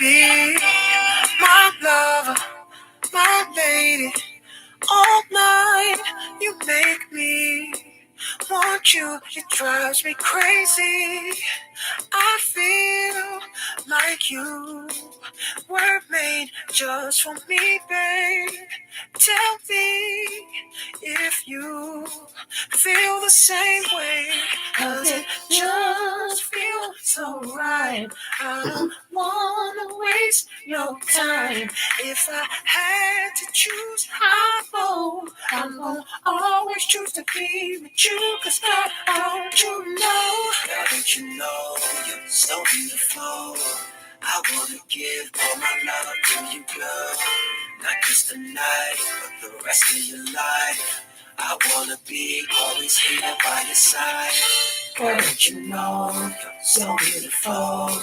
be my lover, my lady, all night. You make me want you. It drives me crazy. I feel like you were made just for me, babe. Tell me if you feel the same way. 'Cause it just feels so right. I don't wanna waste your time. If I had to choose, I know I'm gonna always choose to be with you. 'Cause girl, don't you know? Girl, don't you know you're so beautiful? I wanna give all my love to you, girl. Not just tonight, but the rest of your life. I wanna be always here by your side. Girl, don't you know you're so beautiful?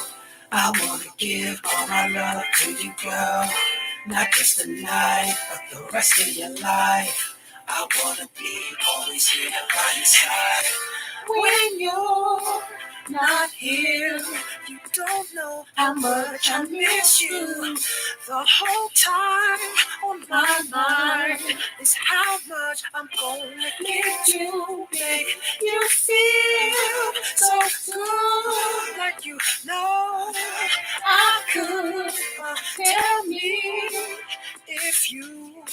I wanna give all my love to you, girl. Not just tonight, but the rest of your life. I wanna be always here by your side. When you're not here, you don't know how much I miss you. The whole time on my mind is how much I'm gonna get you. Make you feel so good, like you know I could. Tell me if you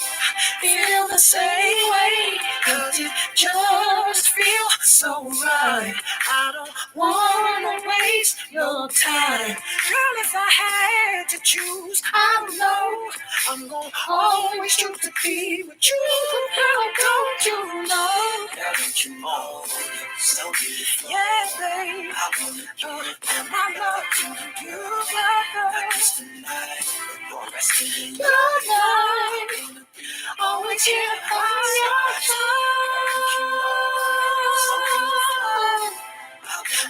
feel the same way. 'Cause it just feels so right. I don't wanna waste your time. Girl, if I had to choose, I know I'm gonna always choose to be with you. Girl, don't you know? Girl, don't you know you're so beautiful? Yeah, babe. I wanna give my love to you, girl. Not just tonight, but the rest of your life. Always here by your side.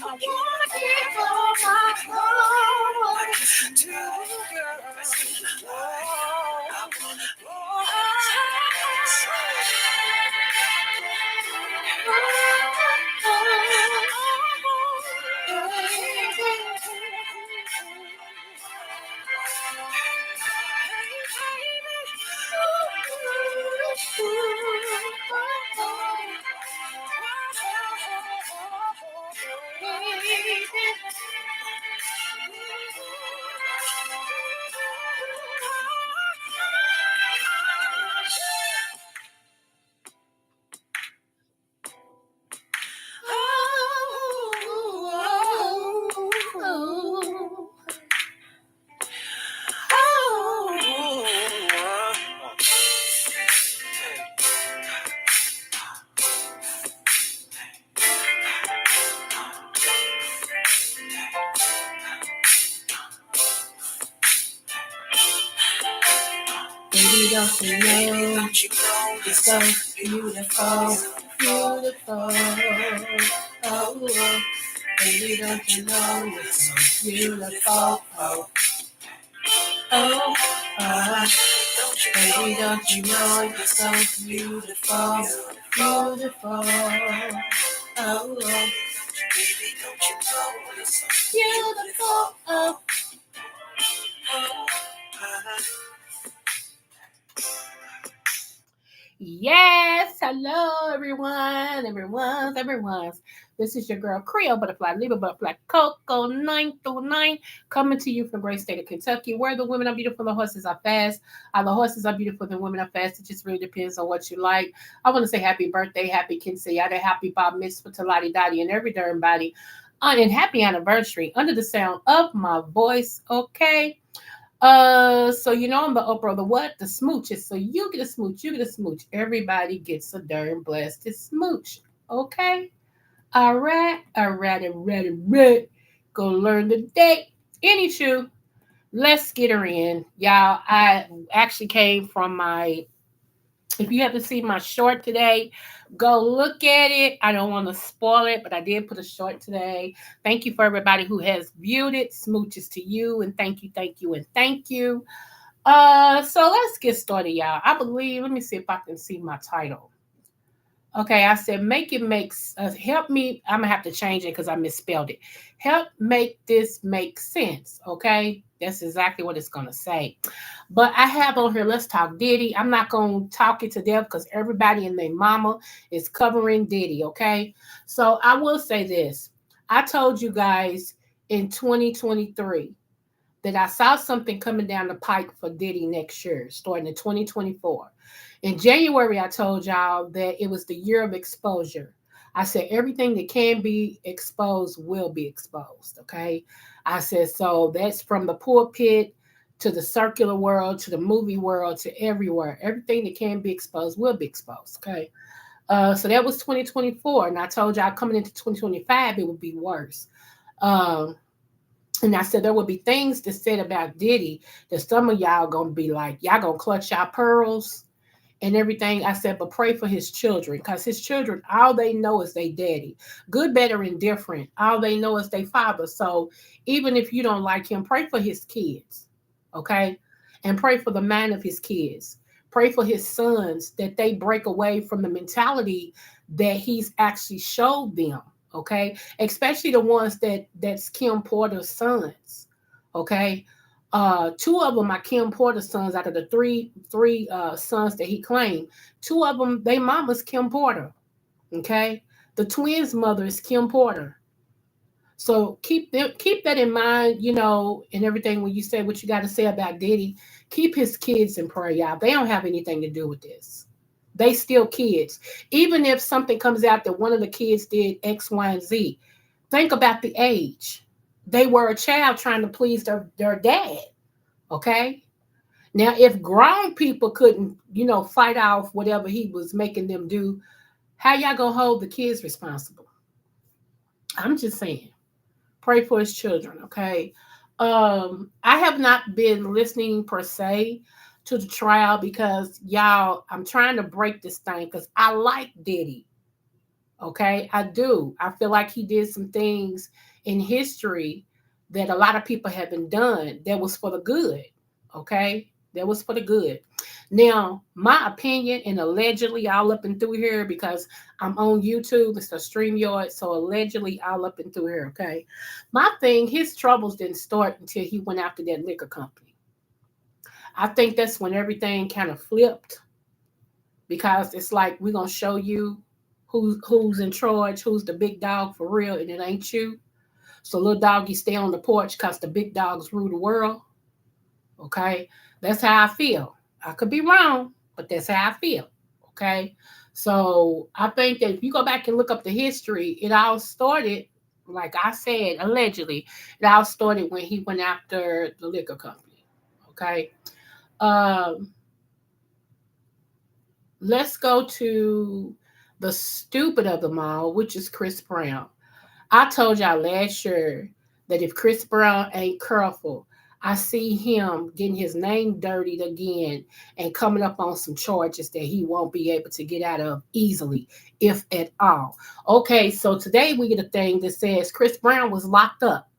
I wanna give all my love to you, girl. I wanna Baby, don't you know you're so beautiful, beautiful. Oh, baby, don't you know you're so beautiful. Baby, don't you know you're so beautiful, beautiful. Oh, baby, don't you know you're so beautiful. Yes, hello everyone. This is your girl Creole Butterfly, Libra Butterfly, Coco 909, coming to you from the great state of Kentucky, where the women are beautiful, the horses are fast. The horses are beautiful, the women are fast. It just really depends on what you like. I want to say happy birthday, happy quinceañera, happy bar mitzvah to Lottie Dottie and every darn body, and happy anniversary under the sound of my voice. Okay. So you know I'm the Oprah, the what? The smooches. So you get a smooch, you get a smooch. Everybody gets a darn blasted smooch. Okay? All right. Go learn the date. Anywho, let's get her in. Y'all, I actually came from my, if you haven't seen my short today, go look at it. I don't want to spoil it, but I did put a short today. Thank you for everybody who has viewed it. Smooches to you, and thank you. So let's get started, y'all. I believe, let me see if I can see my title. Okay, I said make it makes help me. I'm gonna have to change it because I misspelled it. Help make this make sense. Okay, that's exactly what it's gonna say. But I have on here. Let's talk Diddy. I'm not gonna talk it to death because everybody and their mama is covering Diddy. Okay, so I will say this. I told you guys in 2023 that I saw something coming down the pike for Diddy next year, starting in 2024. In January, I told y'all that it was the year of exposure. I said everything that can be exposed will be exposed. Okay. I said, so that's from the pulpit to the circular world to the movie world to everywhere. Everything that can be exposed will be exposed. Okay. So that was 2024. And I told y'all coming into 2025, it would be worse. Um, and I said there would be things to said about Diddy that some of y'all gonna be like, y'all gonna clutch y'all pearls and everything. I said, but pray for his children, because his children, all they know is they daddy. Good, better, and different. All they know is they father. So even if you don't like him, pray for his kids. Okay? And pray for the mind of his kids. Pray for his sons that they break away from the mentality that he's actually showed them. Okay, especially the ones that's Kim Porter's sons. Okay, two of them are Kim Porter's sons out of the three sons that he claimed. Two of them, they mama's Kim Porter. Okay, the twins' mother is Kim Porter. So keep that in mind, and everything when you say what you got to say about Diddy. Keep his kids in prayer, y'all. They don't have anything to do with this. They still kids. Even if something comes out that one of the kids did X, Y, and Z, think about the age. They were a child trying to please their dad. Okay. Now, if grown people couldn't, fight off whatever he was making them do, how y'all gonna hold the kids responsible? I'm just saying. Pray for his children, okay? I have not been listening per se to the trial because y'all, I'm trying to break this thing because I like Diddy. Okay, I do. I feel like he did some things in history that a lot of people haven't done that was for the good. Okay, that was for the good. Now, my opinion, and allegedly all up and through here because I'm on YouTube, it's a StreamYard, so allegedly all up and through here. Okay, my thing, his troubles didn't start until he went after that liquor company. I think that's when everything kind of flipped because it's like we're gonna show you who's in charge, who's the big dog for real, and it ain't you. So little doggy stay on the porch because the big dogs rule the world. Okay, that's how I feel. I could be wrong, but that's how I feel. Okay, so I think that if you go back and look up the history, it all started, like I said, allegedly, it all started when he went after the liquor company. Okay, um, let's go to the stupid of them all, which is Chris Brown. I told y'all last year that if Chris Brown ain't careful, I see him getting his name dirtied again and coming up on some charges that he won't be able to get out of easily, if at all. Okay, so today we get a thing that says Chris Brown was locked up.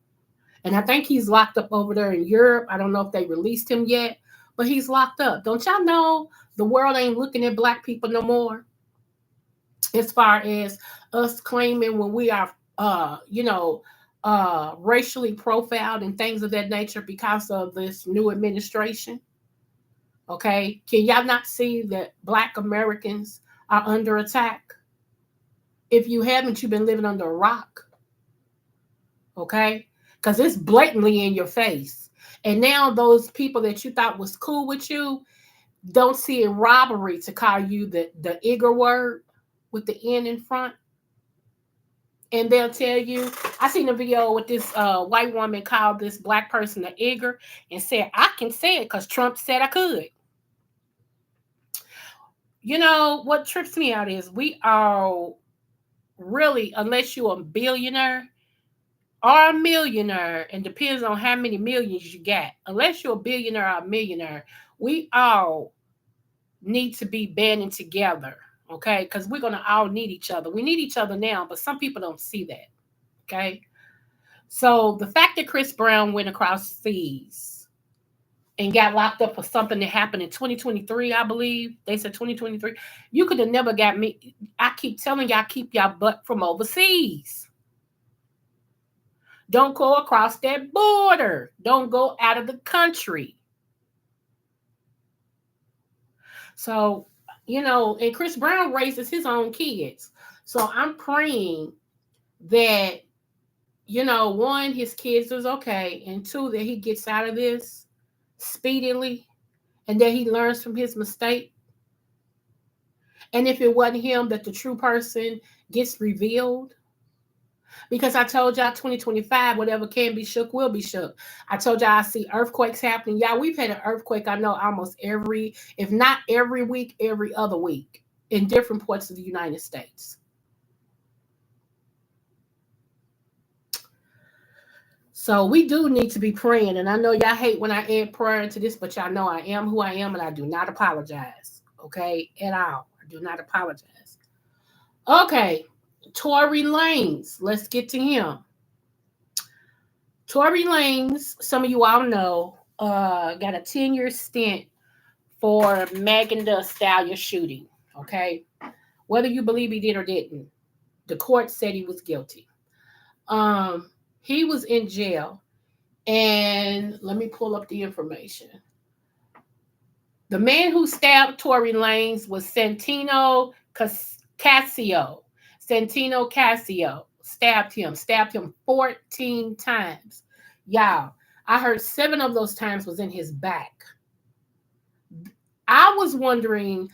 And I think he's locked up over there in Europe. I don't know if they released him yet, but he's locked up. Don't y'all know the world ain't looking at black people no more? As far as us claiming when we are racially profiled and things of that nature because of this new administration. Okay, can y'all not see that black Americans are under attack? If you haven't, you've been living under a rock. Okay, because it's blatantly in your face. And now those people that you thought was cool with you don't see it robbery to call you the igor word with the N in front. And they'll tell you, I seen a video with this white woman called this black person an igor and said, I can say it because Trump said I could. You know, what trips me out is we all really, unless you're a billionaire or a millionaire, and depends on how many millions you got, unless you're a billionaire or a millionaire, we all need to be banding together, okay? Because we're going to all need each other. We need each other now, but some people don't see that, okay? So the fact that Chris Brown went across seas and got locked up for something that happened in 2023, I believe. They said 2023. You could have never got me. I keep telling y'all, keep y'all butt from overseas. Don't go across that border. Don't go out of the country. So, and Chris Brown raises his own kids. So I'm praying that, one, his kids is okay, and two, that he gets out of this speedily and that he learns from his mistake. And if it wasn't him, that the true person gets revealed. Because I told y'all 2025, whatever can be shook will be shook. I told y'all I see earthquakes happening. Y'all, we've had an earthquake, I know, almost every, if not every week, every other week in different parts of the United States. So we do need to be praying. And I know y'all hate when I add prayer into this, but y'all know I am who I am and I do not apologize. Okay? At all. I do not apologize. Okay. Tory Lanez. Let's get to him. Tory Lanez, some of you all know, got a 10-year stint for Megan Thee Stallion shooting. Okay? Whether you believe he did or didn't, the court said he was guilty. He was in jail. And let me pull up the information. The man who stabbed Tory Lanez was Santino Casio. Santino Casio stabbed him 14 times. Y'all, I heard 7 of those times was in his back. I was wondering,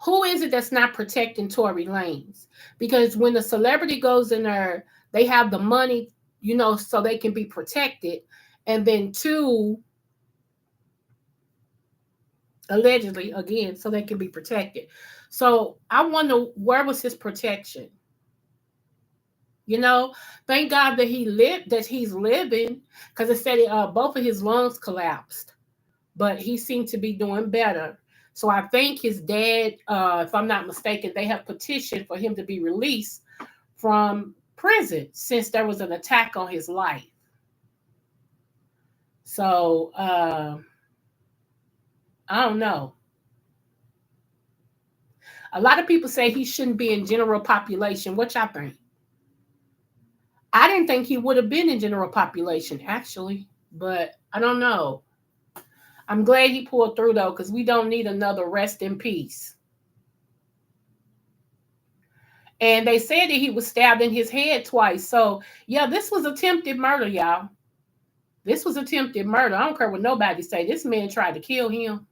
who is it that's not protecting Tory Lanez? Because when the celebrity goes in there, they have the money, so they can be protected. And then 2, allegedly, again, so they can be protected. So I wonder, where was his protection? Thank God that he's living, because it said both of his lungs collapsed, but he seemed to be doing better. So I think his dad, if I'm not mistaken, they have petitioned for him to be released from prison since there was an attack on his life. So I don't know. A lot of people say he shouldn't be in general population. What y'all think? I didn't think he would have been in general population, actually, but I don't know. I'm glad he pulled through, though, because we don't need another rest in peace. And they said that he was stabbed in his head twice. So, yeah, this was attempted murder, y'all. This was attempted murder. I don't care what nobody say. This man tried to kill him.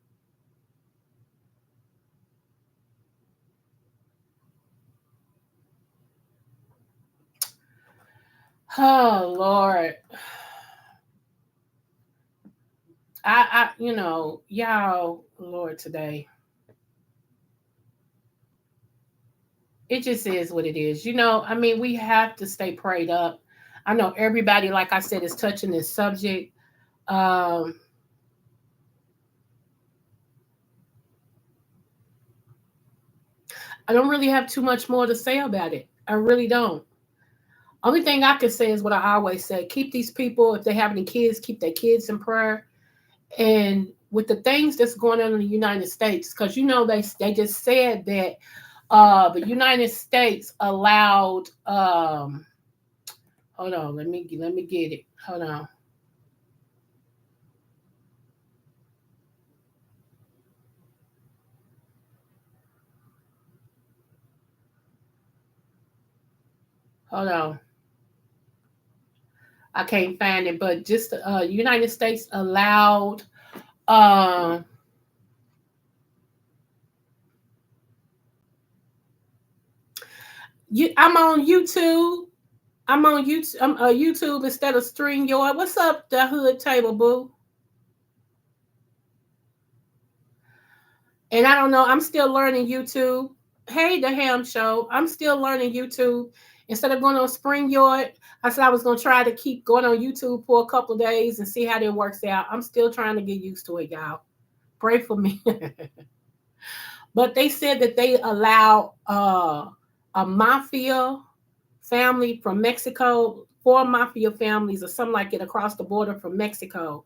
Oh, Lord. Y'all, Lord, today. It just is what it is. We have to stay prayed up. I know everybody, like I said, is touching this subject. I don't really have too much more to say about it. I really don't. Only thing I can say is what I always say. Keep these people, if they have any kids, keep their kids in prayer. And with the things that's going on in the United States, because they just said that the United States allowed hold on, let me get it. Hold on. Hold on. I can't find it, but just United States allowed I'm on YouTube. I'm on YouTube. YouTube instead of StreamYard. What's up, the hood table, boo? And I don't know. I'm still learning YouTube. Hey, the Ham Show. I'm still learning YouTube. Instead of going on SpringYard, I said I was going to try to keep going on YouTube for a couple of days and see how that works out. I'm still trying to get used to it, y'all. Pray for me. But they said that they allow a mafia family from Mexico, 4 mafia families or something like it across the border from Mexico,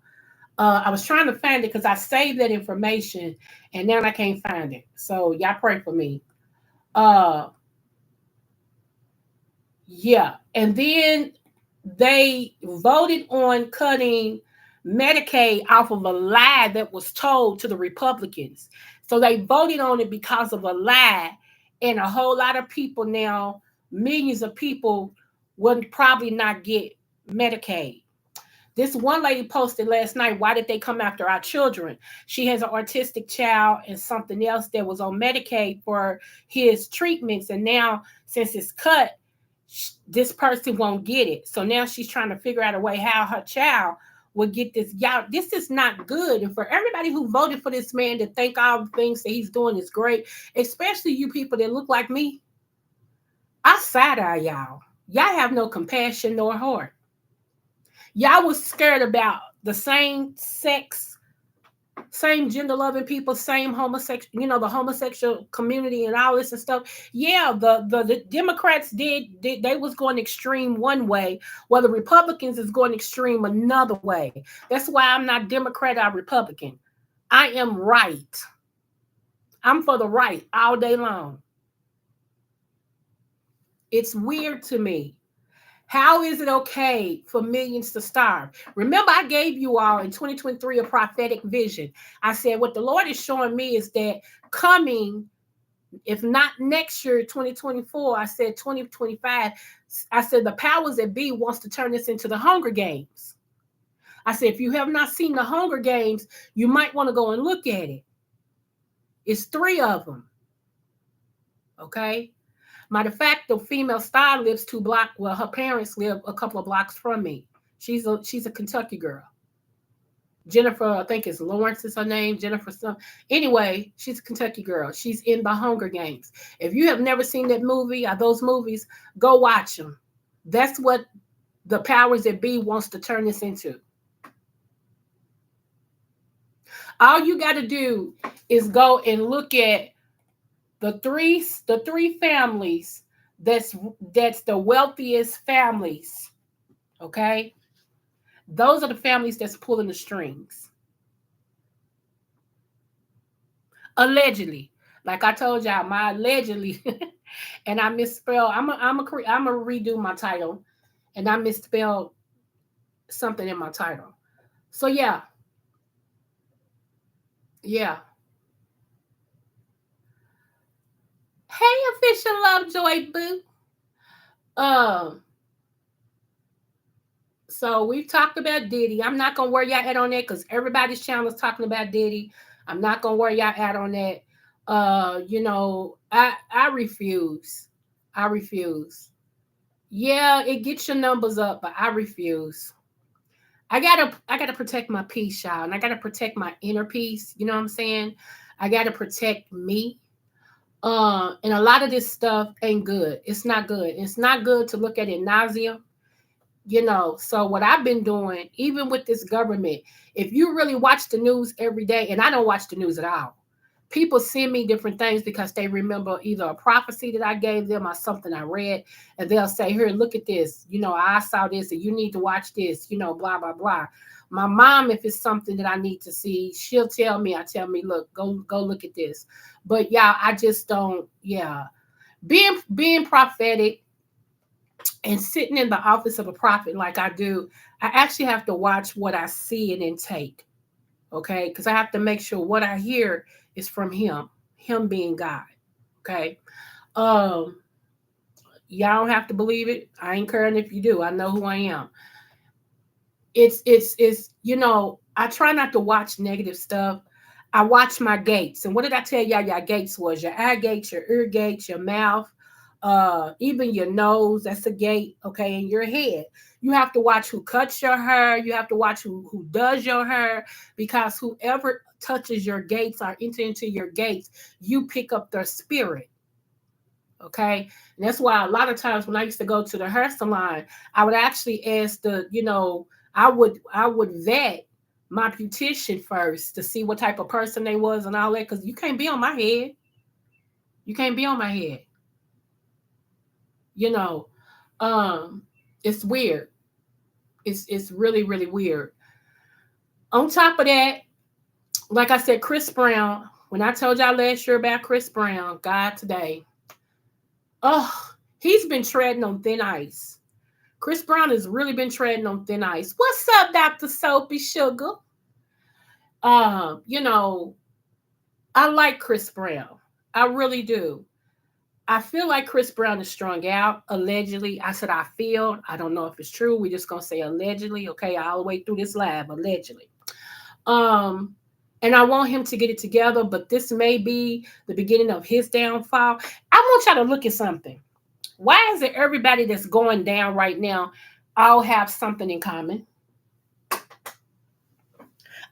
I was trying to find it because I saved that information and now I can't find it. So y'all pray for me. Uh yeah. And then they voted on cutting Medicaid off of a lie that was told to the Republicans. So they voted on it because of a lie, and a whole lot of people now, millions of people, would probably not get Medicaid. This one lady posted last night, why did they come after our children? She has an autistic child and something else that was on Medicaid for his treatments. And now, since it's cut, this person won't get it. So now she's trying to figure out a way how her child will get this. Y'all, this is not good. And for everybody who voted for this man to think all the things that he's doing is great, especially you people that look like me, I side eye y'all. Y'all have no compassion nor heart. Y'all was scared about the same sex, same gender loving people, same homosexual, the homosexual community and all this and stuff. Yeah, the Democrats did they was going extreme one way, while the Republicans is going extreme another way. That's why I'm not Democrat or Republican. I am right. I'm for the right all day long. It's weird to me. How is it okay for millions to starve? Remember, I gave you all in 2023 a prophetic vision. I said, what the Lord is showing me is that coming, if not next year, 2024, I said 2025, I said the powers that be wants to turn this into the Hunger Games. I said, if you have not seen the Hunger Games, you might want to go and look at it. It's 3 of them. Okay. Matter of fact, the female star lives 2 blocks. Well, her parents live a couple of blocks from me. She's a Kentucky girl. Jennifer, I think it's Lawrence is her name. Jennifer, some. Anyway, she's a Kentucky girl. She's in the Hunger Games. If you have never seen that movie or those movies, go watch them. That's what the powers that be wants to turn this into. All you got to do is go and look at the three families that's the wealthiest families. Okay, those are the families that's pulling the strings. Allegedly, like I told y'all, my allegedly, and I misspelled. I'm a redo my title, and I misspelled something in my title. So yeah, yeah. Hey, official love joy boo. Um, So we've talked about Diddy. I'm not gonna worry y'all out on that because everybody's channel is talking about Diddy. I'm not gonna worry y'all out on that. I refuse. I refuse. Yeah, it gets your numbers up, but I refuse. I gotta protect my peace, y'all, and I gotta protect my inner peace. You know what I'm saying? I gotta protect me. And a lot of this stuff ain't good. It's not good. It's not good to look at it nausea. So what I've been doing, even with this government, if you really watch the news every day, and I don't watch the news at all, people send me different things because they remember either a prophecy that I gave them or something I read, and they'll say, here, look at this, I saw this and you need to watch this, blah blah blah. My mom, if it's something that I need to see, she'll tell me, look, go look at this. But yeah, I just don't. Yeah, being prophetic and sitting in the office of a prophet like I do, I actually have to watch what I see and intake. Okay. Because I have to make sure what I hear is from him being God. Okay. Um, y'all don't have to believe it. I ain't caring if you do. I know who I am. It's I try not to watch negative stuff. I watch my gates. And what did I tell y'all? Your gates was your eye gates, your ear gates, your mouth, even your nose. That's a gate, okay, and your head. You have to watch who cuts your hair. You have to watch who does your hair, because whoever touches your gates or enter into your gates, you pick up their spirit. Okay. And that's why a lot of times when I used to go to the hair salon, I would actually ask I would vet my beautician first to see what type of person they was and all that, because you can't be on my head. You can't be on my head. You know, it's weird. It's really, really weird. On top of that, like I said, Chris Brown, when I told y'all last year about Chris Brown, God today, oh, he's been treading on thin ice. Chris Brown has really been treading on thin ice. What's up, Dr. Soapy Sugar? You know, I like Chris Brown. I really do. I feel like Chris Brown is strung out, allegedly. I said I feel. I don't know if it's true. We're just gonna say allegedly, okay, all the way through this live, allegedly. Um, and I want him to get it together, but this may be the beginning of his downfall. I want y'all to look at something. Why is it everybody that's going down right now all have something in common?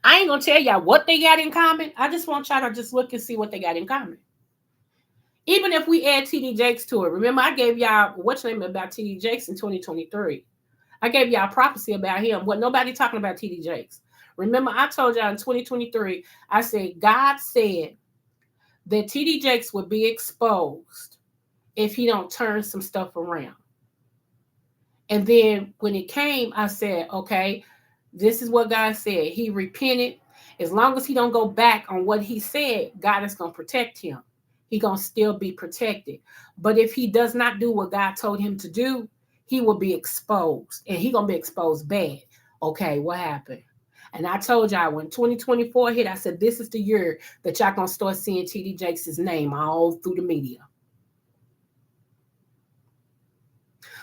I ain't gonna tell y'all what they got in common. I just want y'all to just look and see what they got in common. Even if we add TD Jakes to it, remember I gave y'all what's name about TD Jakes in 2023. I gave y'all prophecy about him. What nobody talking about TD Jakes. Remember, I told y'all in 2023, I said God said that TD Jakes would be exposed if he don't turn some stuff around. And then when it came, I said, okay, this is what God said. He repented. As long as he don't go back on what he said, God is going to protect him. He going to still be protected. But if he does not do what God told him to do, he will be exposed. And he going to be exposed bad. Okay, what happened? And I told y'all when 2024 hit, I said, this is the year that y'all going to start seeing TD Jakes' name all through the media.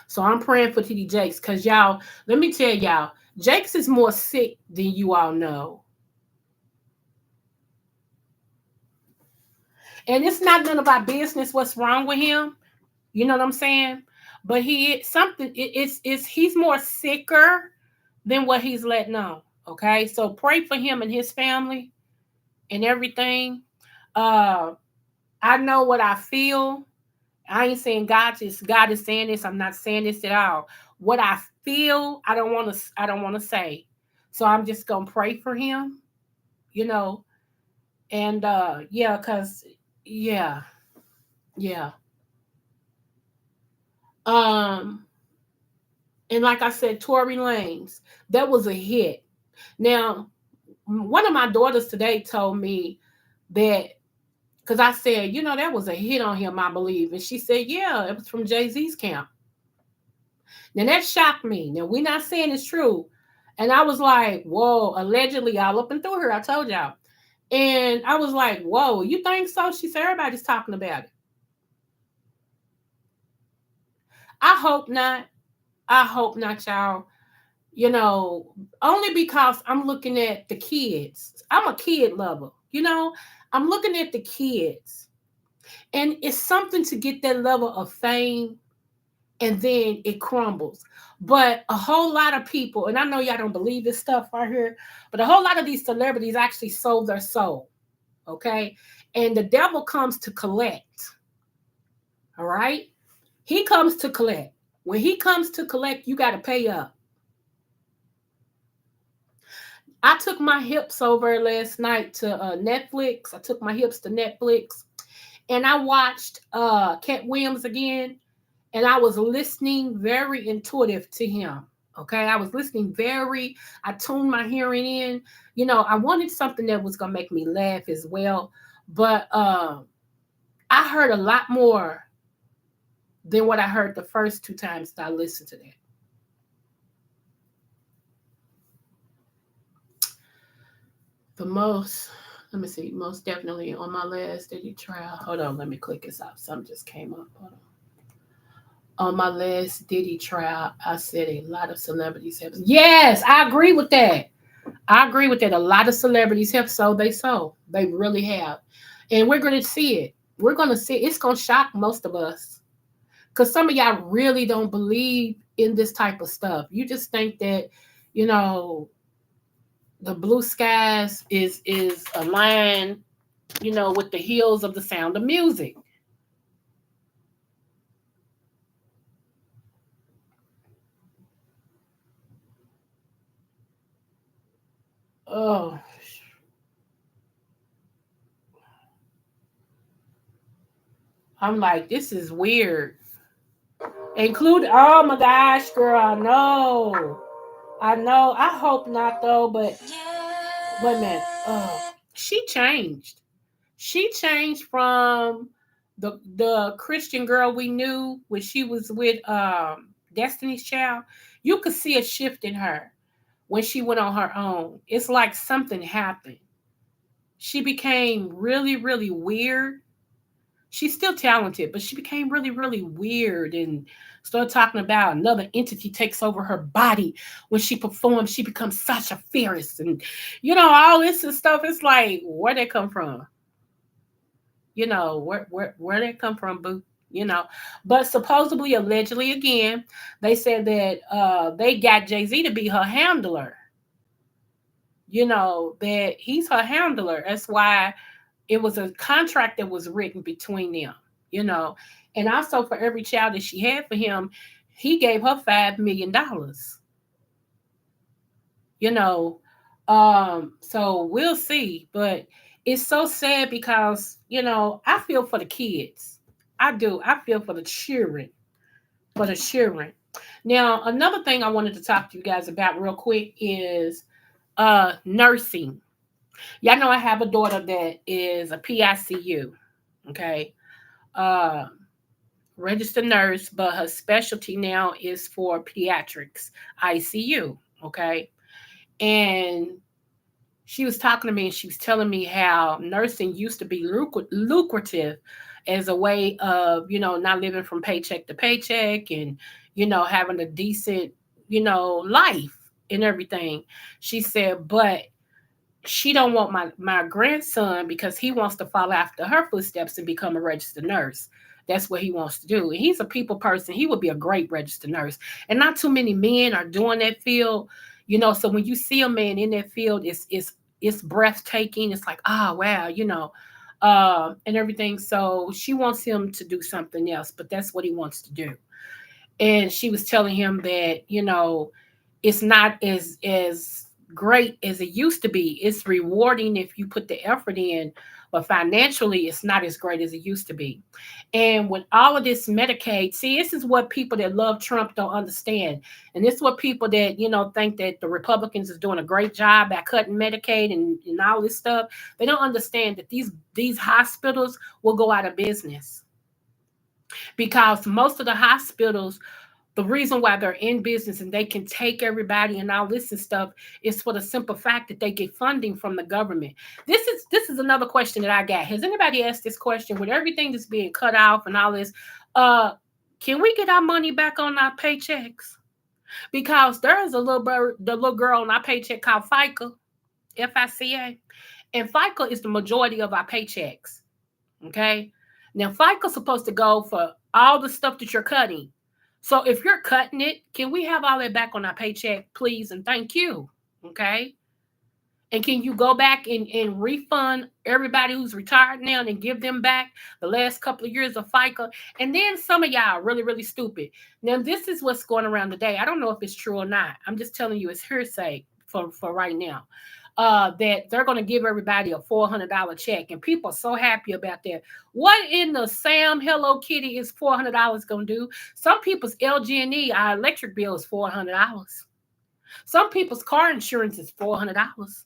So I'm praying for TD Jakes because y'all, let me tell y'all, Jakes is more sick than you all know. And it's not none of our business what's wrong with him. You know what I'm saying? But he something it's he's more sicker than what he's letting on. Okay. So pray for him and his family and everything. Uh I know what I feel. I ain't saying God is saying this. I'm not saying this at all. What I feel, I don't want to say. So I'm just gonna pray for him, you know. And yeah, cause yeah, yeah. Um, and like I said, Tory Lanez, that was a hit. Now, one of my daughters today told me that because I said, you know, that was a hit on him, I believe. And she said, yeah, it was from Jay-Z's camp. Now that shocked me. Now we're not saying it's true. And I was like, whoa, allegedly all up and through her. I told y'all. And I was like, whoa, you think so? She said, everybody's talking about it. I hope not. I hope not, y'all. You know, only because I'm looking at the kids. I'm a kid lover, you know. I'm looking at the kids. And it's something to get that level of fame and then it crumbles. But a whole lot of people, and I know y'all don't believe this stuff right here, but a whole lot of these celebrities actually sold their soul. Okay. And the devil comes to collect. All right. He comes to collect. When he comes to collect, you got to pay up. I took my hips over last night to Netflix. I took my hips to Netflix and I watched Cat Williams again. And I was listening very intuitive to him. Okay. I was listening I tuned my hearing in. You know, I wanted something that was going to make me laugh as well. But I heard a lot more than what I heard the first two times that I listened to that. The most, let me see, most definitely on my last diddy trial. Hold on, let me click this out. Something just came up. Hold on my last Diddy trial, I said a lot of celebrities have. Yes, I agree with that. I agree with that. A lot of celebrities have sold they soul. They really have. And we're going to see it. We're going to see it. It's going to shock most of us. Because some of y'all really don't believe in this type of stuff. You just think that, you know, the blue skies is aligned, you know, with the heels of the sound of music. Oh, I'm like, this is weird. Include, oh my gosh, girl, I know. I know. I hope not though, but Wait a minute. She changed. She changed from the Christian girl we knew when she was with Destiny's Child. You could see a shift in her when she went on her own. It's like something happened. She became really, really weird. She's still talented, but she became really, really weird and started talking about another entity takes over her body. When she performs, she becomes Sasha Fierce and all this and stuff. It's like, where they come from? Where they come from, boo? You know. But supposedly, allegedly again, they said that they got Jay-Z to be her handler. That he's her handler. That's why it was a contract that was written between them, you know. And also for every child that she had for him, he gave her $5 million, you know. So we'll see. But it's so sad because, I feel for the kids. I do. I feel for the children. For the children. Now, another thing I wanted to talk to you guys about real quick is nursing. Y'all know I have a daughter that is a PICU. Okay. Uh, Registered nurse, but her specialty now is for pediatrics, ICU. Okay. And she was talking to me and she was telling me how nursing used to be lucrative as a way of, not living from paycheck to paycheck and, having a decent, life and everything. She said, but she don't want my grandson because he wants to follow after her footsteps and become a registered nurse. That's what he wants to do. And he's a people person. He would be a great registered nurse. And not too many men are doing that field. So when you see a man in that field, it's breathtaking. It's like, oh wow, and everything. So she wants him to do something else, but that's what he wants to do. And she was telling him that, it's not as great as it used to be. It's rewarding if you put the effort in, but financially it's not as great as it used to be. And with all of this Medicaid, see, this is what people that love Trump don't understand. And this is what people that, think that the Republicans is doing a great job at cutting Medicaid and all this stuff. They don't understand that these hospitals will go out of business because most of the hospitals, the reason why they're in business and they can take everybody and all this and stuff is for the simple fact that they get funding from the government. This is another question that I got. Has anybody asked this question? With everything that's being cut off and all this, uh, can we get our money back on our paychecks? Because there is the little girl on our paycheck called FICA, FICA, and FICA is the majority of our paychecks. Okay, now FICA's supposed to go for all the stuff that you're cutting. So if you're cutting it, can we have all that back on our paycheck, please? And thank you. Okay. And can you go back and refund everybody who's retired now and give them back the last couple of years of FICA? And then some of y'all are really, really stupid. Now, this is what's going around today. I don't know if it's true or not. I'm just telling you it's hearsay for right now. That they're going to give everybody a $400 check. And people are so happy about that. What in the Sam Hello Kitty is $400 going to do? Some people's LG&E, our electric bill is $400. Some people's car insurance is $400.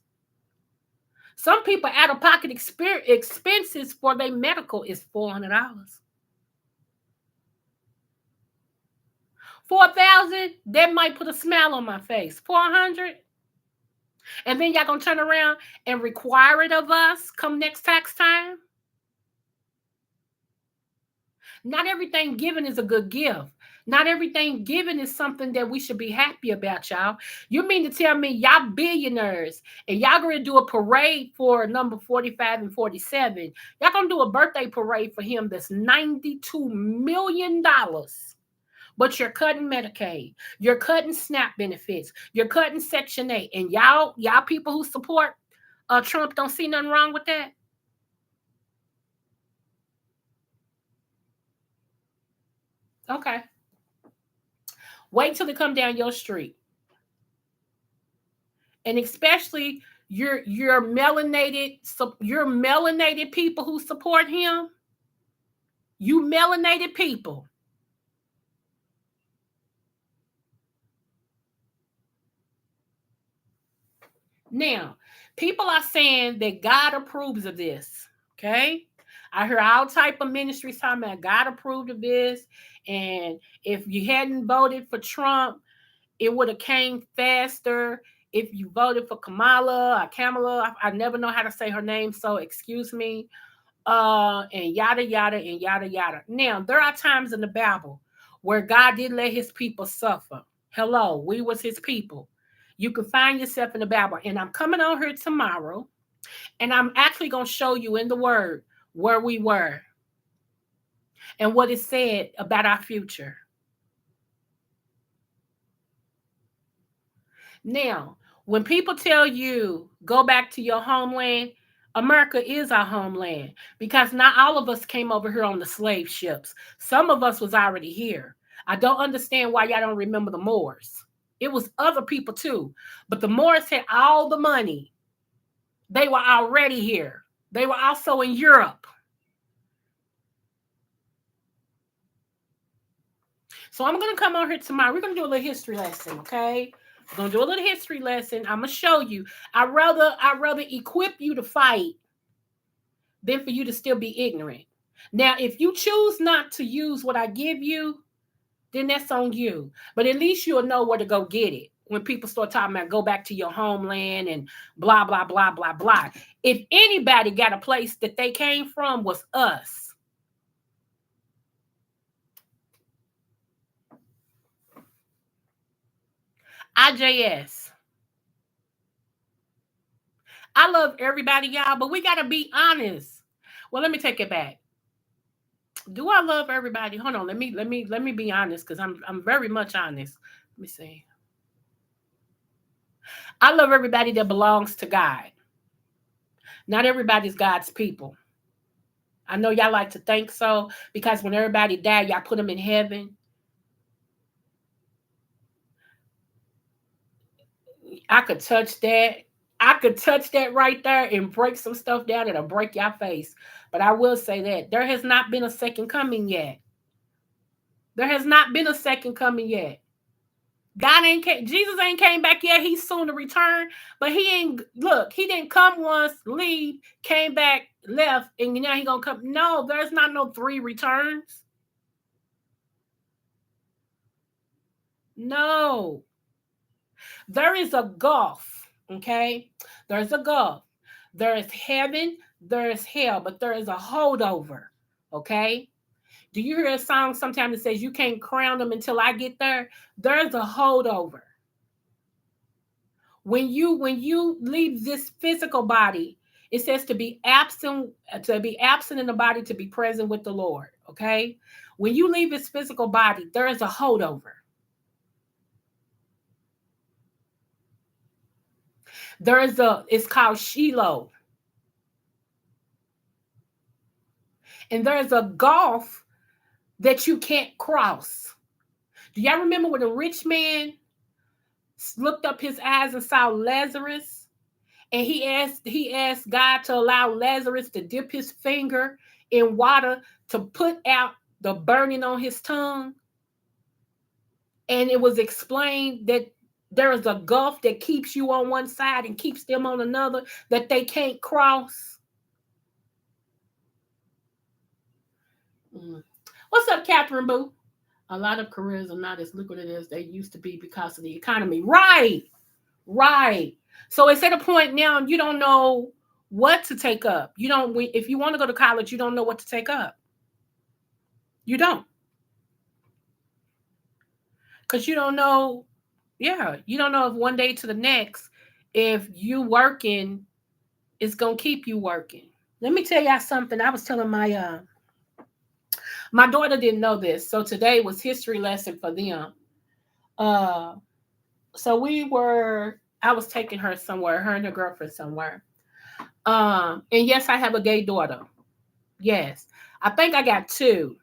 Some people out of pocket expenses for their medical is $400. 4,000, that might put a smile on my face. 400, and then y'all gonna turn around and require it of us come next tax time. Not everything given is a good gift. Not everything given is something that we should be happy about, y'all. You mean to tell me y'all billionaires and y'all gonna do a parade for number 45 and 47? Y'all gonna do a birthday parade for him that's $92 million. But you're cutting Medicaid, you're cutting SNAP benefits, you're cutting Section 8, and y'all people who support Trump don't see nothing wrong with that. Okay, wait till they come down your street, and especially your melanated people who support him. You melanated people. Now, people are saying that God approves of this. Okay. I hear all type of ministries talking about God approved of this. And if you hadn't voted for Trump, it would have came faster. If you voted for Kamala or Kamala, I never know how to say her name, so excuse me. And yada yada and yada yada. Now, there are times in the Bible where God did let his people suffer. Hello, we was his people. You can find yourself in the Bible. And I'm coming on here tomorrow, and I'm actually going to show you in the word where we were and what it said about our future. Now, when people tell you go back to your homeland, America is our homeland because not all of us came over here on the slave ships. Some of us was already here. I don't understand why y'all don't remember the Moors. It was other people too, but the Moors had all the money. They were already here. They were also in Europe. So I'm gonna come on here tomorrow. We're gonna do a little history lesson, okay? We're gonna do a little history lesson. I'm gonna show you. I rather equip you to fight than for you to still be ignorant. Now, if you choose not to use what I give you, then that's on you. But at least you'll know where to go get it. When people start talking about go back to your homeland and blah blah blah blah blah. If anybody got a place that they came from was us. IJS. I love everybody, y'all, but we gotta be honest. Well, let me take it back. Do I love everybody? Hold on. Let me be honest because I'm very much honest. Let me see. I love everybody that belongs to God. Not everybody's God's people. I know y'all like to think so because when everybody died, y'all put them in heaven. I could touch that. I could touch that right there and break some stuff down that'll break your face. But I will say that there has not been a second coming yet. There has not been a second coming yet. Jesus ain't came back yet. He's soon to return, but he ain't look. He didn't come once, leave, came back, left, and now he gonna come. No, there's not no three returns. No, there is a gulf. Okay, there's a gulf. There is heaven. There is hell, but there is a holdover. Okay. Do you hear a song sometimes that says you can't crown them until I get there? There's a holdover. When you leave this physical body, it says to be absent in the body, to be present with the Lord. Okay, when you leave this physical body, there is a holdover. It's called Shiloh, and there's a gulf that you can't cross. Do y'all remember when the rich man looked up his eyes and saw Lazarus? And he asked God to allow Lazarus to dip his finger in water to put out the burning on his tongue. And it was explained that there is a gulf that keeps you on one side and keeps them on another that they can't cross. Mm. What's up, Catherine Boo? A lot of careers are not as lucrative as they used to be because of the economy. Right, right. So it's at a point now you don't know what to take up. You don't. If you want to go to college, you don't know what to take up. You don't, because you don't know. Yeah, you don't know if one day to the next, if you working, it's gonna keep you working. Let me tell y'all something. I was telling my daughter didn't know this, so today was history lesson for them. Uh, so I was taking her somewhere, her and her girlfriend somewhere. And yes, I have a gay daughter. Yes, I think I got two.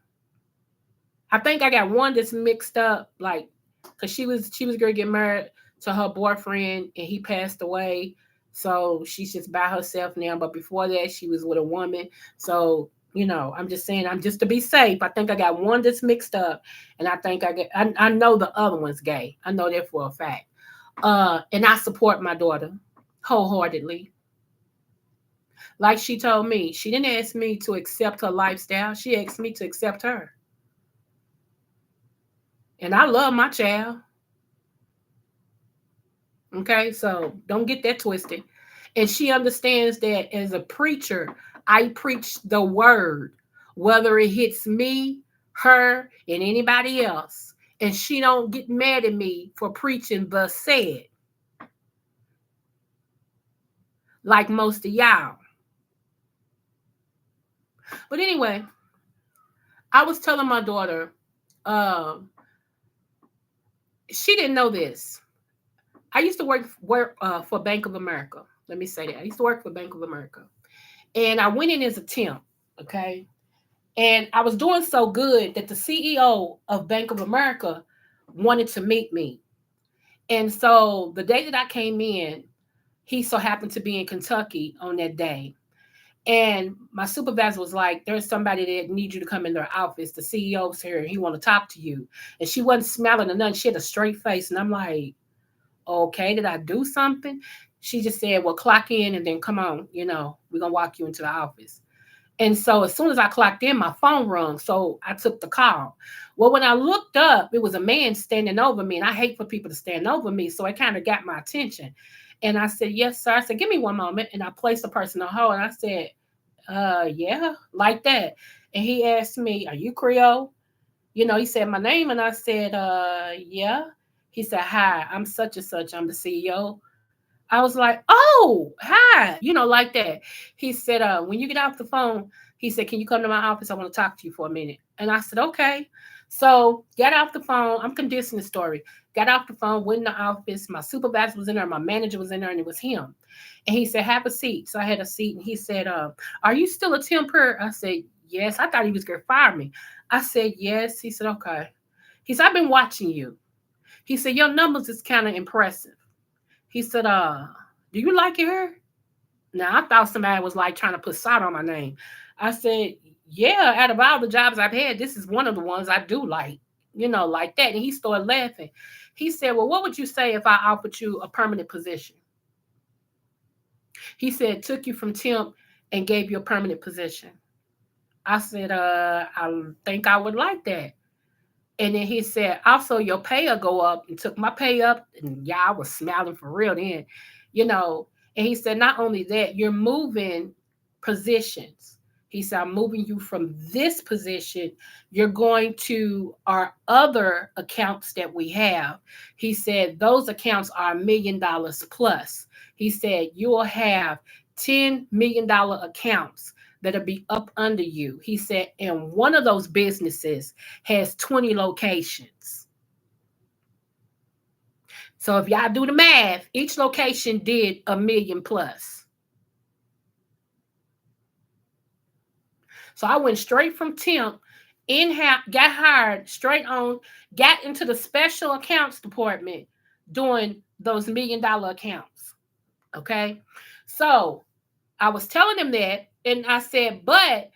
I think I got one that's mixed up, like, cause she was gonna get married to her boyfriend, and he passed away, so she's just by herself now. But before that, she was with a woman. So I'm just saying, I'm just to be safe. I think I got one that's mixed up, and I think I know the other one's gay. I know that for a fact. And I support my daughter. wholeheartedly. Like she told me, she didn't ask me to accept her lifestyle. She asked me to accept her. And I love my child. Okay, so don't get that twisted. And she understands that as a preacher, I preach the word, whether it hits me, her, and anybody else. And she don't get mad at me for preaching the said, like most of y'all. But anyway, I was telling my daughter, um, she didn't know this. I used to work for Bank of America. Let me say that. I used to work for Bank of America. And I went in as a temp, okay? And I was doing so good that the CEO of Bank of America wanted to meet me. And so the day that I came in, he so happened to be in Kentucky on that day. And my supervisor was like, there's somebody that needs you to come in their office. The CEO's here and he want to talk to you. And she wasn't smiling or nothing. She had a straight face. And I'm like, okay, did I do something? She just said, well, clock in and then come on, we're going to walk you into the office. And so as soon as I clocked in, my phone rung. So I took the call. Well, when I looked up, it was a man standing over me. And I hate for people to stand over me. So it kind of got my attention. And I said, yes, sir. I said, give me one moment. And I placed the person on hold. And I said, yeah, like that. And he asked me, are you Creole? He said my name. And I said, yeah. He said, hi, I'm such and such. I'm the CEO. I was like, oh, hi, like that. He said, when you get off the phone, he said, can you come to my office? I want to talk to you for a minute. And I said, okay. So got off the phone. I'm condensing the story. Got off the phone, went in the office. My supervisor was in there. My manager was in there, and it was him. And he said, have a seat. So I had a seat, and he said, are you still a temper? I said, yes. I thought he was going to fire me. I said, yes. He said, okay. He said, I've been watching you. He said, your numbers is kind of impressive. He said, do you like it here? Now, I thought somebody was like trying to put salt on my name. I said, yeah, out of all the jobs I've had, this is one of the ones I do like, like that. And he started laughing. He said, well, what would you say if I offered you a permanent position? He said, took you from temp and gave you a permanent position. I said, I think I would like that. And then he said, also your pay will go up. And took my pay up. And yeah, I was smiling for real then, you know. And he said, not only that, you're moving positions. He said, I'm moving you from this position. You're going to our other accounts that we have. He said, those accounts are $1 million plus. He said, you will have $10 million accounts that'll be up under you. He said, and one of those businesses has 20 locations. So if y'all do the math, each location did $1 million plus. So I went straight from temp, got hired straight on, got into the special accounts department doing those $1 million accounts. Okay. So I was telling him that, and I said, but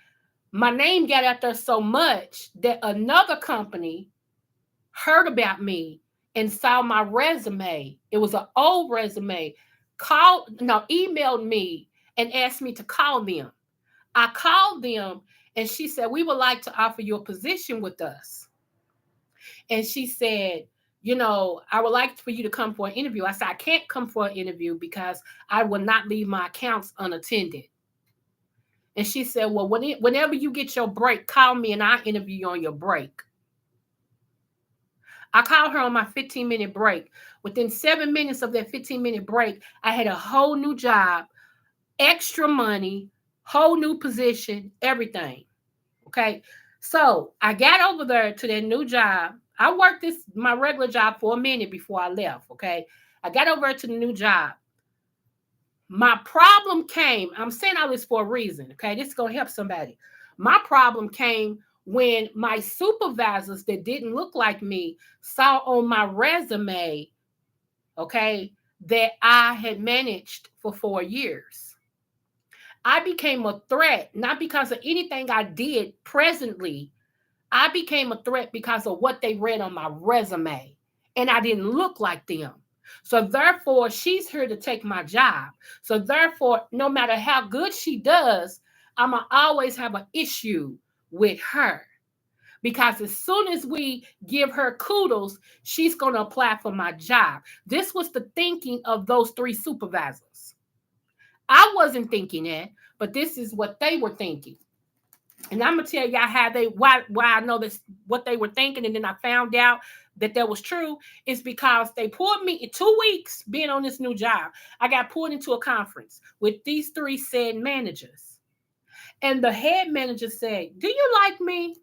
my name got out there so much that another company heard about me and saw my resume. It was an old resume. Emailed me and asked me to call them. I called them and she said, we would like to offer you a position with us. And she said, I would like for you to come for an interview. I said, I can't come for an interview because I will not leave my accounts unattended. And she said, well, whenever you get your break, call me and I'll interview you on your break. I called her on my 15-minute break. Within 7 minutes of that 15-minute break, I had a whole new job, extra money, whole new position, everything. Okay. So I got over there to that new job. I worked my regular job for a minute before I left. Okay. I got over to the new job. My problem came, I'm saying all this for a reason. Okay. This is going to help somebody. My problem came when my supervisors that didn't look like me saw on my resume, okay, that I had managed for 4 years. I became a threat, not because of anything I did presently. I became a threat because of what they read on my resume. And I didn't look like them. So therefore, she's here to take my job. So therefore, no matter how good she does, I'm going to always have an issue with her. Because as soon as we give her kudos, she's going to apply for my job. This was the thinking of those three supervisors. I wasn't thinking that, but this is what they were thinking. And I'm gonna tell y'all how why I know this, what they were thinking, and then I found out that was true, is because they pulled me in 2 weeks being on this new job. I got pulled into a conference with these three said managers. And the head manager said, "Do you like me?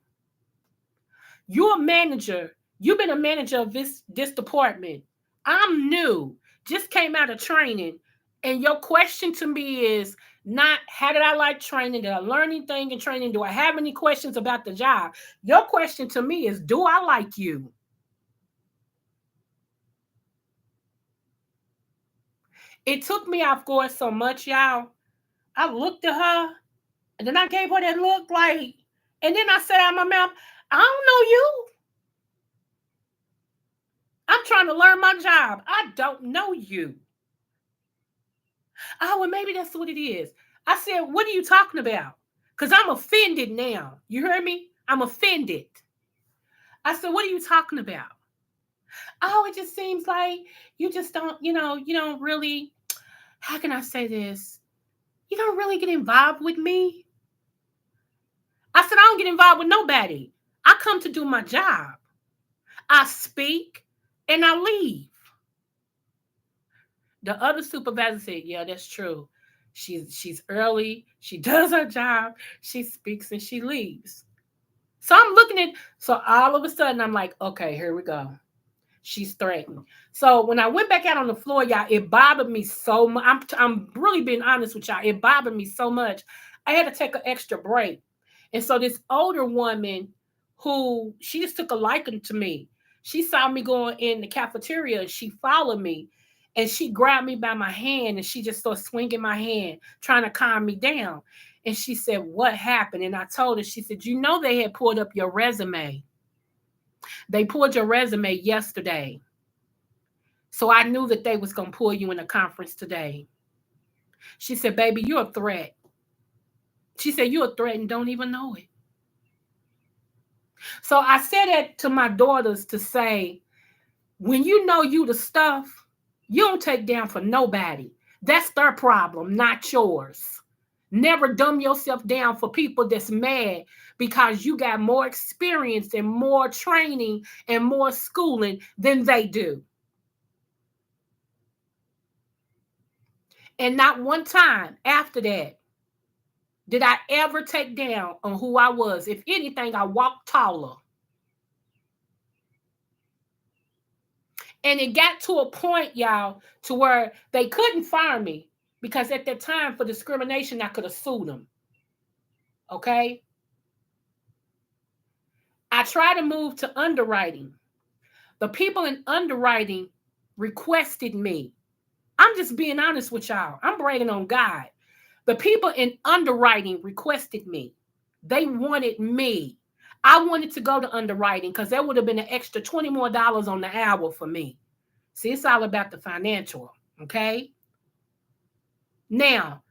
You're a manager. You've been a manager of this department. I'm new, just came out of training. And your question to me is not how did I like training? Did I learn anything in training? Do I have any questions about the job? Your question to me is, do I like you?" It took me off guard so much, y'all. I looked at her and then I gave her that look like, and then I said out of my mouth, "I don't know you. I'm trying to learn my job. I don't know you." "Oh, well, maybe that's what it is." I said, "What are you talking about? Because I'm offended now. You heard me? I'm offended." I said, "What are you talking about?" "Oh, it just seems like you just don't, you don't really, how can I say this? You don't really get involved with me." I said, "I don't get involved with nobody. I come to do my job. I speak and I leave." The other supervisor said, "Yeah, that's true. She's early. She does her job. She speaks and she leaves." So I'm looking at, so all of a sudden I'm like, okay, here we go. She's threatened. So when I went back out on the floor, y'all, it bothered me so much. I'm really being honest with y'all. It bothered me so much. I had to take an extra break. And so this older woman who, she just took a liking to me. She saw me going in the cafeteria and she followed me and she grabbed me by my hand and she just started swinging my hand, trying to calm me down. And she said, "What happened?" And I told her, she said, "You know, they had pulled up your resume. They pulled your resume yesterday. So I knew that they was going to pull you in a conference today." She said, "Baby, you're a threat." She said, "You're a threat and don't even know it." So I said that to my daughters to say, when you know you the stuff, you don't take down for nobody. That's their problem, not yours. Never dumb yourself down for people that's mad because you got more experience and more training and more schooling than they do. And not one time after that did I ever take down on who I was. If anything, I walked taller. And it got to a point, y'all, to where they couldn't fire me because at that time for discrimination, I could have sued them. Okay. I tried to move to underwriting. The people in underwriting requested me. I'm just being honest with y'all. I'm bragging on God. The people in underwriting requested me. They wanted me. I wanted to go to underwriting because there would have been an extra $20 more on the hour for me. See, it's all about the financial, okay? Now,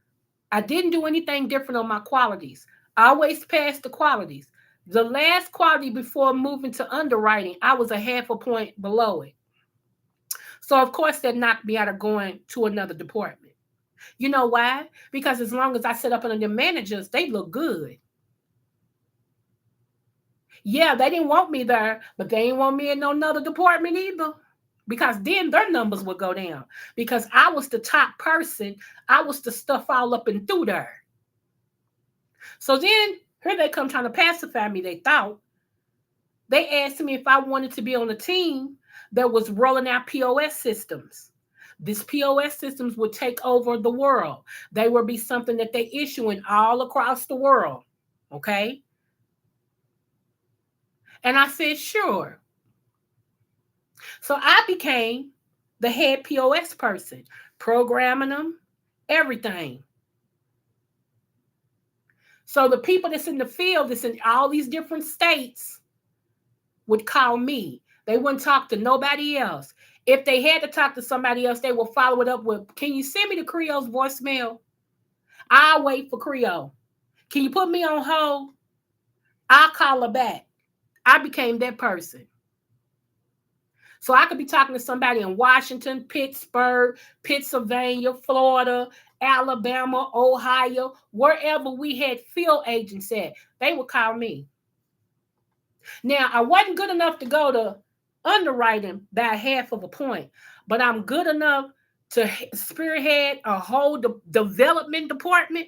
I didn't do anything different on my qualities. I always passed the qualities. The last quality before moving to underwriting, I was a half a point below it. So, of course, that knocked me out of going to another department. You know why? Because as long as I sit up under the managers, they look good. Yeah, they didn't want me there, but they didn't want me in no another department either. Because then their numbers would go down. Because I was the top person. I was the stuff all up and through there. So then here they come trying to pacify me, they thought. They asked me if I wanted to be on a team that was rolling out POS systems. These POS systems would take over the world. They would be something that they issuing all across the world. Okay? And I said, sure. So I became the head POS person, programming them, everything. So the people that's in the field, that's in all these different states, would call me. They wouldn't talk to nobody else. If they had to talk to somebody else, they will follow it up with, can you send me the Creole's voicemail? I'll wait for Creole. Can you put me on hold? I'll call her back. I became that person. So I could be talking to somebody in Washington, Pittsburgh, Pennsylvania, Florida, Alabama, Ohio, wherever we had field agents at. They would call me. Now, I wasn't good enough to go to underwriting by half of a point, but I'm good enough to spearhead a whole development department.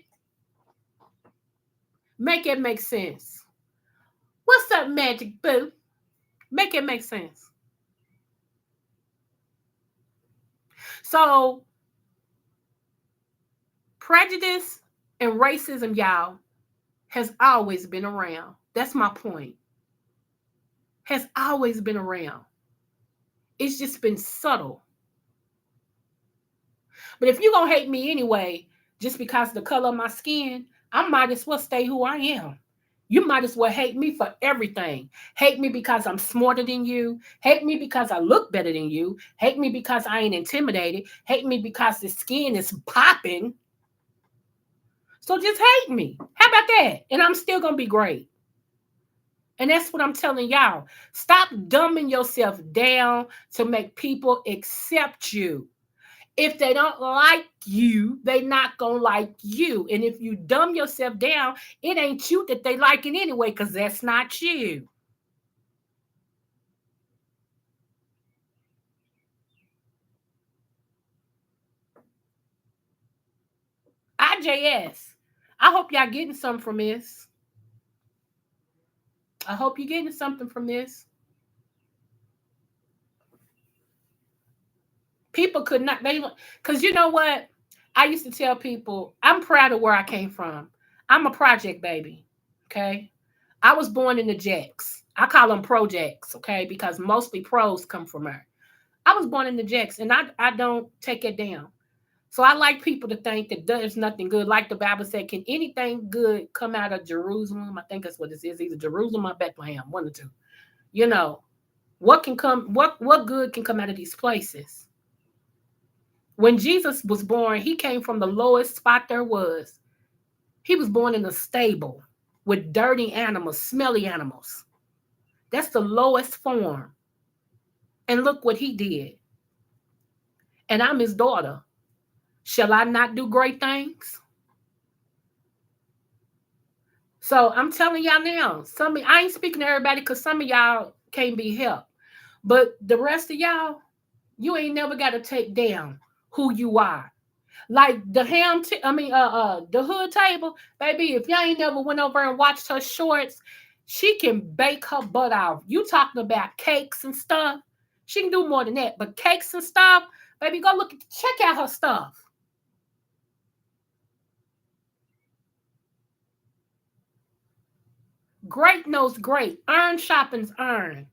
Make it make sense. What's up, Magic Boo? Make it make sense. So, prejudice and racism, y'all, has always been around. That's my point. Has always been around. It's just been subtle. But if you're going to hate me anyway, just because of the color of my skin, I might as well stay who I am. You might as well hate me for everything. Hate me because I'm smarter than you. Hate me because I look better than you. Hate me because I ain't intimidated. Hate me because the skin is popping. So just hate me. How about that? And I'm still going to be great. And that's what I'm telling y'all. Stop dumbing yourself down to make people accept you. If they don't like you, they not gonna like you. And if you dumb yourself down, it ain't you that they liking anyway, because that's not you. IJS. I hope y'all getting something from this. I hope you're getting something from this. People could not, they, because you know what? I used to tell people, I'm proud of where I came from. I'm a project baby. Okay. I was born in the Jacks. I call them projects, okay, because mostly pros come from her. I was born in the Jacks, and I don't take it down. So I like people to think that there's nothing good. Like the Bible said, can anything good come out of Jerusalem? I think that's what it is, either Jerusalem or Bethlehem, one or two. You know, what can come, what good can come out of these places? When Jesus was born, he came from the lowest spot there was. He was born in a stable with dirty animals, smelly animals. That's the lowest form. And look what he did. And I'm his daughter. Shall I not do great things? So I'm telling y'all now, I ain't speaking to everybody because some of y'all can't be helped. But the rest of y'all, you ain't never got to take down who you are. Like the the hood table, baby, if y'all ain't never went over and watched her shorts, she can bake her butt off. You talking about cakes and stuff. She can do more than that. But cakes and stuff, baby, go look, check out her stuff. Great knows great. Earn shopping's earn.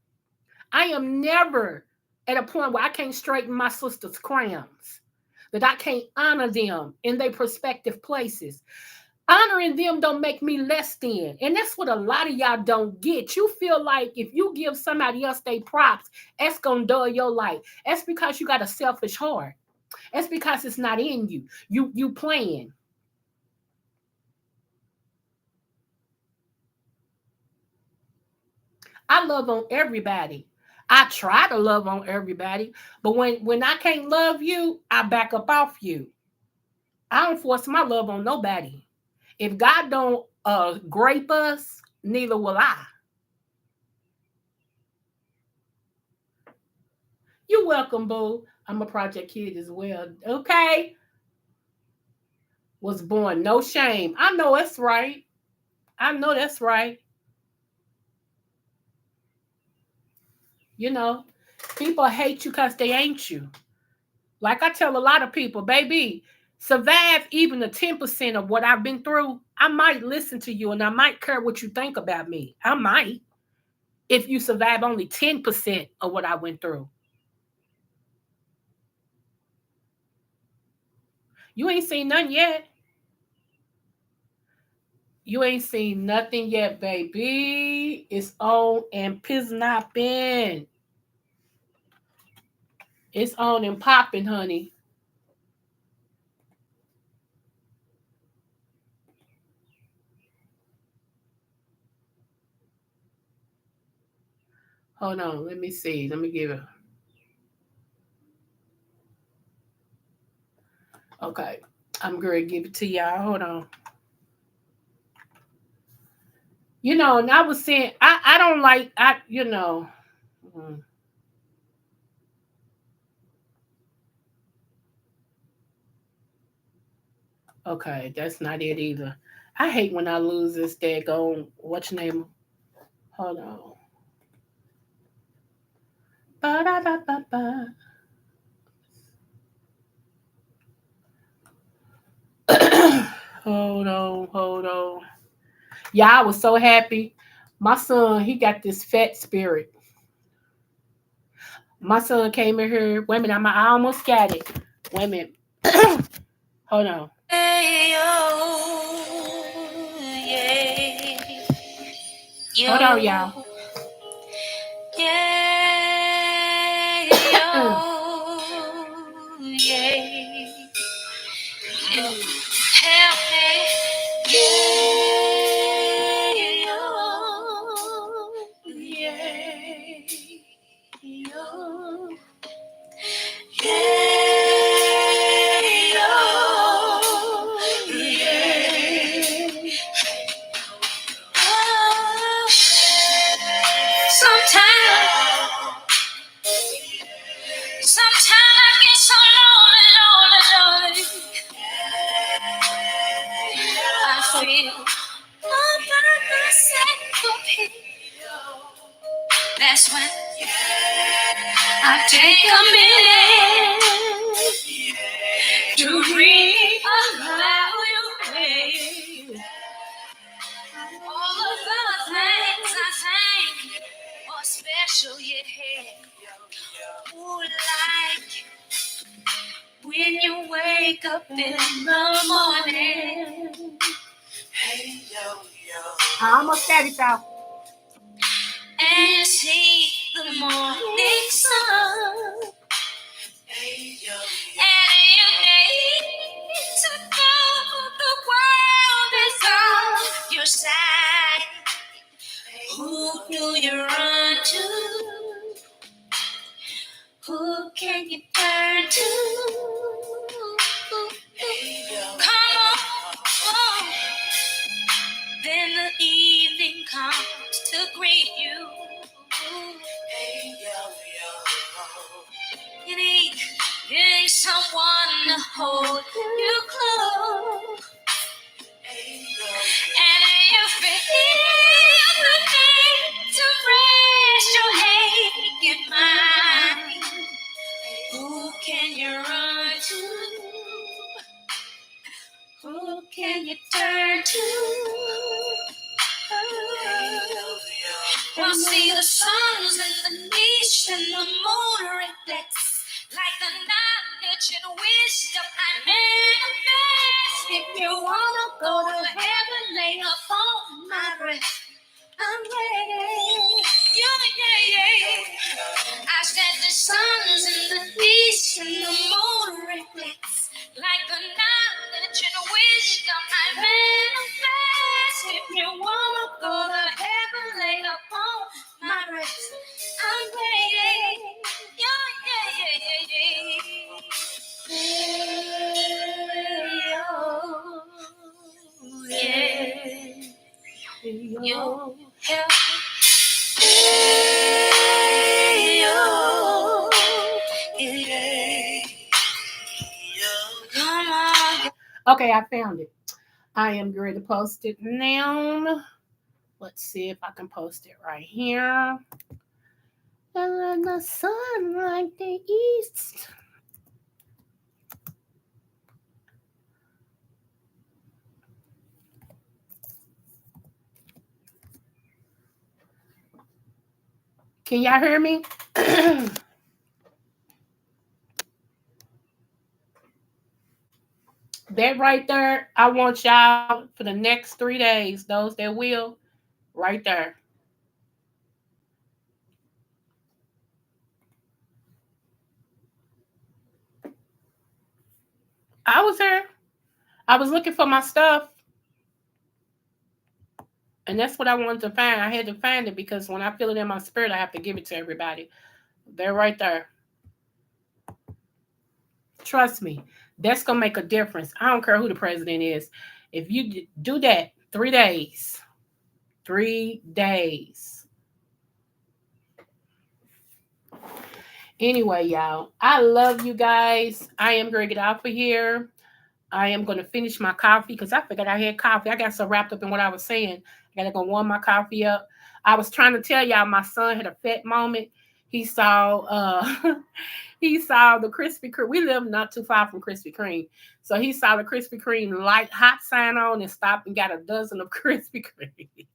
I am never at a point where I can't straighten my sister's crowns, that I can't honor them in their prospective places. Honoring them don't make me less than. And that's what a lot of y'all don't get. You feel like if you give somebody else their props, that's going to dull your life. That's because you got a selfish heart. That's because it's not in you. You playing. I love on everybody. I try to love on everybody, but when I can't love you, I back up off you. I don't force my love on nobody. If God don't grape us, neither will I. You're welcome, boo. I'm a project kid as well. Okay. Was born no shame. I know that's right. I know that's right. You know, people hate you because they ain't you. Like I tell a lot of people, baby, survive even the 10% of what I've been through. I might listen to you and I might care what you think about me. I might. If you survive only 10% of what I went through. You ain't seen nothing yet. You ain't seen nothing yet, baby. It's on and piznapping. It's on and popping, honey. Hold on. Let me see. Let me give it. Okay. I'm going to give it to y'all. Hold on. And I was saying, I don't like, mm, okay, that's not it either. I hate when I lose this daggone, what's your name? Hold on. Ba-da-da-ba-ba. Hold on, hold on. Yeah, I was so happy. My son, he got this fat spirit. My son came in here. Wait a minute, I almost got it. Wait a minute. Hold on. Hey, yo, yeah. Hold on, y'all. Yeah, yo, yeah. Help me. Yeah, yo, yeah, yo. Yeah, yo, yeah. Oh, sometimes I get so lonely, lonely, lonely. I feel all by myself up here. That's when I take a minute to reevaluate all of the things I think are special you had. Who like when you wake up in the morning? Hey, yo, yo. I almost got it, y'all. And you see the morning sun. Hey, yo, yo. And you need to know the world is on your side. Who do you run to? Who can you turn to? Hey, yo. Come on. Then the evening comes to greet you. Hey, yo, yo. You need someone to hold you close. Hey, yo, yo. And you feel the need to rest your aching mind. Who can you run to? Who can you turn to? We'll see the suns and the niche and the moon reflects like the knowledge and wisdom I manifest. If you wanna go to heaven, lay upon my breast. I'm ready. Yeah. I said the suns and the beasts and the moon reflects like the knowledge and wisdom I manifest. If you wanna go to heaven, lay upon my breast. I'm ready. Yeah. You help. Okay, I found it. I am going to post it now. Let's see if I can post it right here. And then the sun like the east. Can y'all hear me? That right there, I want y'all for the next 3 days, those that will, right there. I was there. I was looking for my stuff, and that's what I wanted to find. I had to find it because when I feel it in my spirit, I have to give it to everybody. They're right there. Trust me, that's gonna make a difference. I don't care who the president is. If you do that, 3 days, 3 days. Anyway, y'all, I love you guys. I am gonna get off of here. I am going to finish my coffee because I forgot I had coffee. I got so wrapped up in what I was saying. I got to go warm my coffee up. I was trying to tell y'all my son had a fat moment. He saw he saw the Krispy Kreme. We live not too far from Krispy Kreme. So he saw the Krispy Kreme light hot sign on and stopped and got a dozen of Krispy Kreme.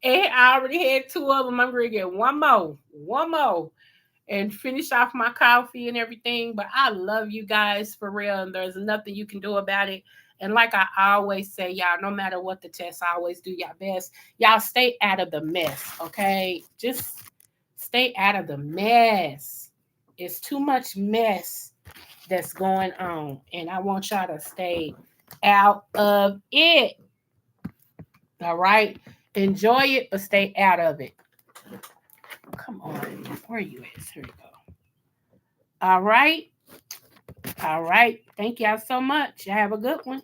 And I already had two of them. I'm going to get one more and finish off my coffee and everything. But I love you guys for real, and there's nothing you can do about it. And like I always say, y'all, no matter what the test, I always do y'all best. Y'all stay out of the mess, okay? Just stay out of the mess. It's too much mess that's going on, and I want y'all to stay out of it. All right? Enjoy it, but stay out of it. Come on. Where are you at? Here you go. All right. All right. Thank y'all so much. Y'all have a good one.